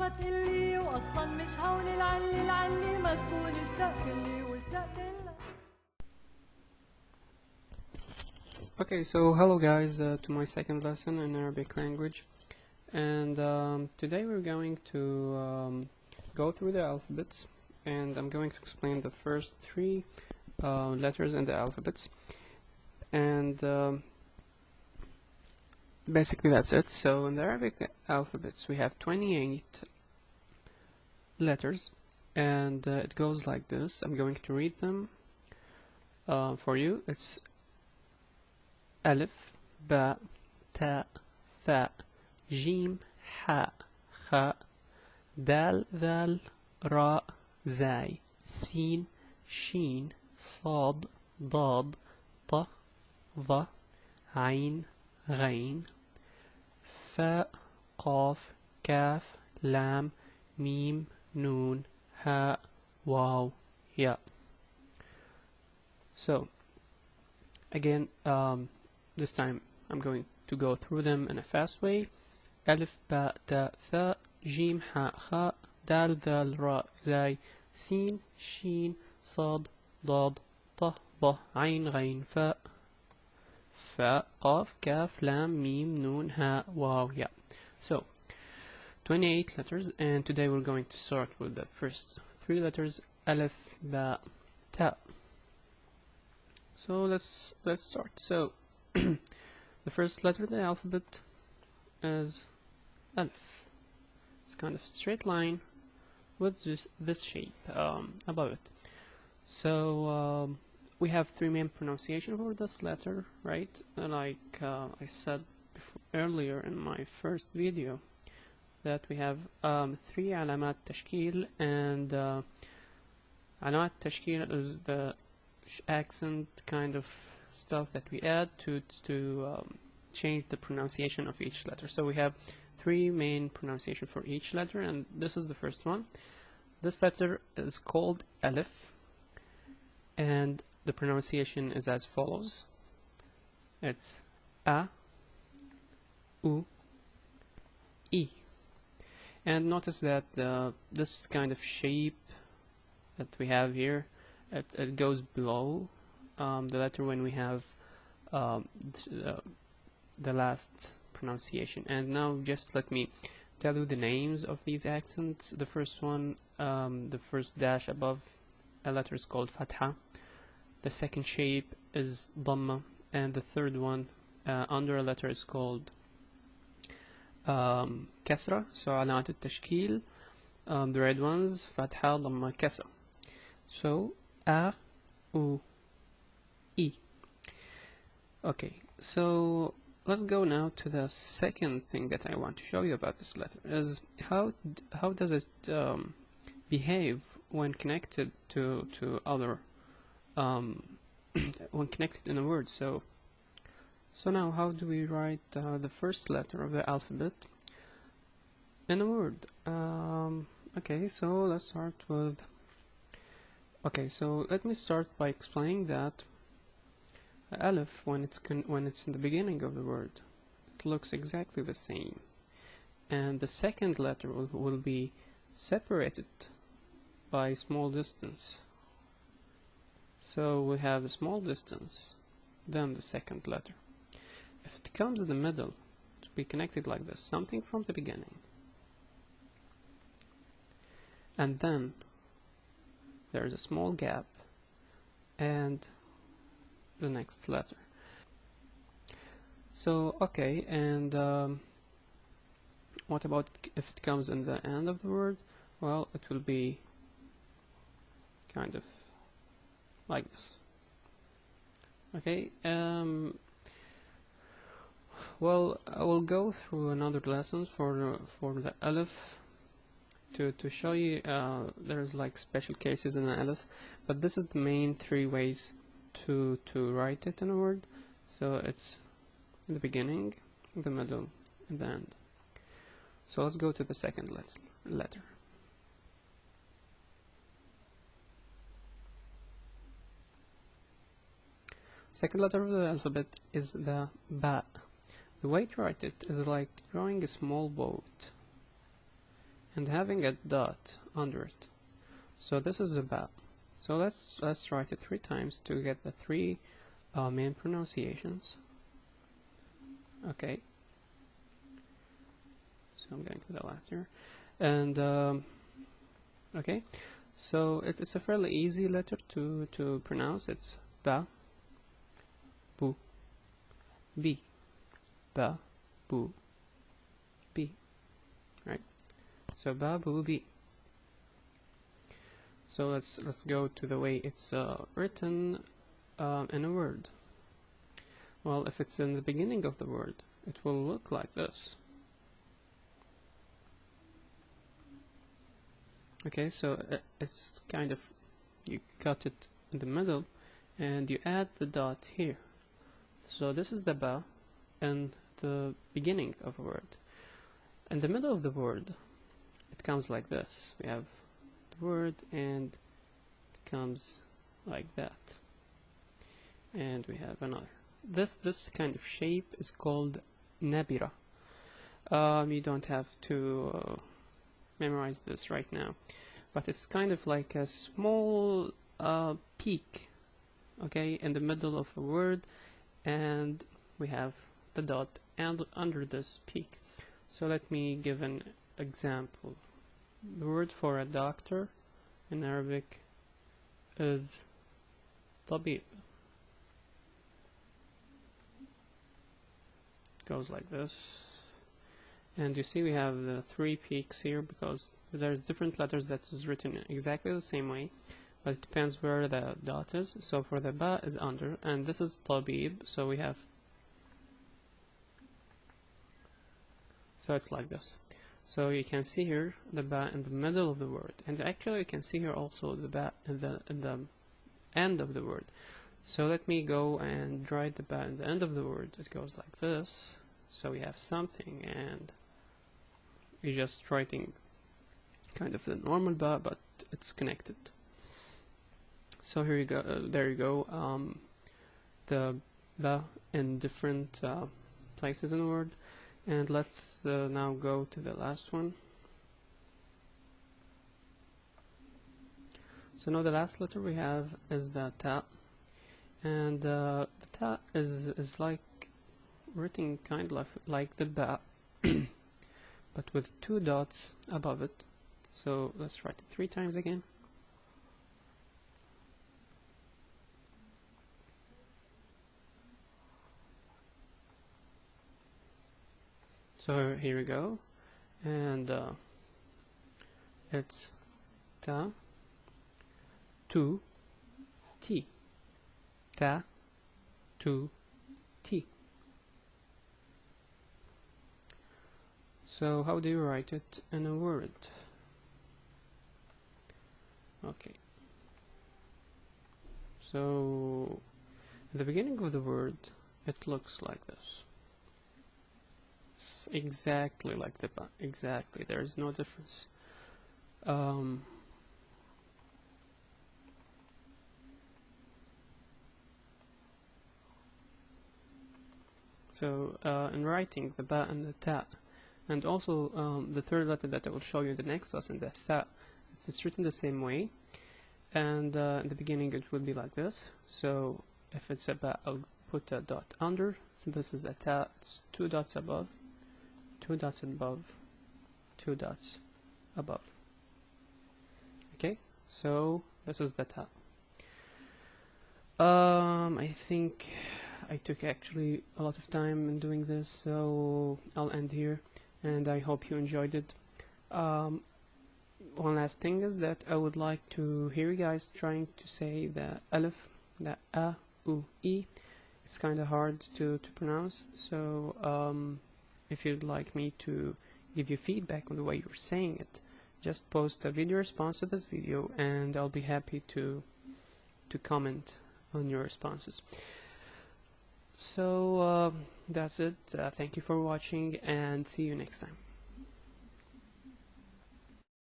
ما تقلي واصلا مش هون العلي ما تكون اشتقت لي واشتقت لك. Okay, so hello guys to my second lesson in Arabic language, and today we're going to go through the alphabets, and I'm going to explain the first three letters in the alphabets, and basically that's it. So in the Arabic alphabets we have 28 letters, and it goes like this. I'm going to read them for you. It's Alif Ba Ta Tha Jim Ha Kha Dal Dhal Ra Zai Sin Shin Sad Dad Ta Dha Ain Ghain Fa Qaf Kaf Lam Mim Noon Ha Waw Ya. So again, this time I'm going to go through them in a fast way. Alif Ba Ta Tha Jim Ha Kha Dal Dhal Ra Zai Sin Shin Sad Dad Ta Dha Ain Ghain Fa Qaf Kaf Lam Mim Noon Ha Waw Ya. So 28 letters, and today we're going to start with the first three letters, Alif Ba Ta. So let's start. So the first letter of the alphabet is Alif. It's kind of straight line with just this shape above it. So we have three main pronunciation for this letter, right? Like I said earlier in my first video, that we have three alamat tashkil, and alamat tashkil is the accent kind of stuff that we add to change the pronunciation of each letter. So we have three main pronunciation for each letter, and this is the first one. This letter is called Alif, and the pronunciation is as follows. It's A, U, E. And notice that this kind of shape that we have here, it goes below the letter when we have the last pronunciation. And now just let me tell you the names of these accents. The first one, the first dash above a letter is called Fatha. The second shape is Dhamma, and the third one under a letter is called Kasra. So Alamat al-Tashkil, the red ones, Fatha, Dhamma, Kasra. So A, U, E. Okay, so let's go now to the second thing that I want to show you about this letter, is how does it behave when connected to other when connected in a word. So now how do we write the first letter of the alphabet in a word? Okay, so let's start with. Okay, so let me start by explaining that Alif, when it's in the beginning of the word, it looks exactly the same, and the second letter will be separated by a small distance. So we have a small distance, then the second letter. If it comes in the middle, it will be connected like this, something from the beginning, and then there's a small gap and the next letter. So okay, and what about if it comes in the end of the word? Well, it will be kind of like this. Okay, well, I will go through another lessons for the Alif to show you. There's like special cases in the Alif, but this is the main three ways to write it in a word. So it's in the beginning, in the middle, and the end. So let's go to the second letter. Second letter of the alphabet is the Ba. The way to write it is like drawing a small boat, and having a dot under it. So this is a ba. So let's write it 3 times to get the 3 main pronunciations. Okay. So I'm going to the left here, and okay. So it's a fairly easy letter to pronounce. It's ba, bu, bi, ba, bu, bi. Right. So ba, bu, bi. So let's go to the way it's written in a word. Well, if it's in the beginning of the word, it will look like this. Okay, so it's kind of, you cut it in the middle and you add the dot here. So this is the ba in the beginning of a word. In the middle of the word, it comes like this. We have the word and it comes like that. And we have another. This kind of shape is called nabira. You don't have to memorize this right now, but it's kind of like a small peak, okay, in the middle of a word, and we have the dot and under this peak. So let me give an example. The word for a doctor in Arabic is tabib. Goes like this. And you see we have the 3 peaks here because there's different letters that is written exactly the same way, but it depends where the dot is. So for the ba is under, and this is tabib, so we have, so it's like this. So you can see here the ba in the middle of the word, and actually you can see here also the ba in the end of the word. So let me go and write the ba in the end of the word. It goes like this. So we have something, and you're just writing kind of the normal ba, but it's connected. So here you go. There you go. The ba in different places in the word, and let's now go to the last one. So now the last letter we have is the ta, and the ta is like written kind of like the ba, but with 2 dots above it. So let's write it 3 times again. So here we go, and it's ta, 2, t, ta, 2, t. So how do you write it in a word? Okay. So at the beginning of the word, it looks like this. It's exactly like the ba. Exactly. There is no difference. So in writing the ba and the ta, and also the third letter that I will show you in the next lesson, the tha, it's written the same way, and in the beginning it will be like this. So if it's a ba, I'll put a dot under. So this is a ta, it's 2 dots above, 2 dots above, 2 dots above. Okay, so this is the ta. I think I took actually a lot of time in doing this, so I'll end here, and I hope you enjoyed it. One last thing is that I would like to hear you guys trying to say the alif, the a, u, e. It's kind of hard to pronounce, so if you'd like me to give you feedback on the way you're saying it, just post a video response to this video, and I'll be happy to comment on your responses. So that's it. Thank you for watching, and see you next time.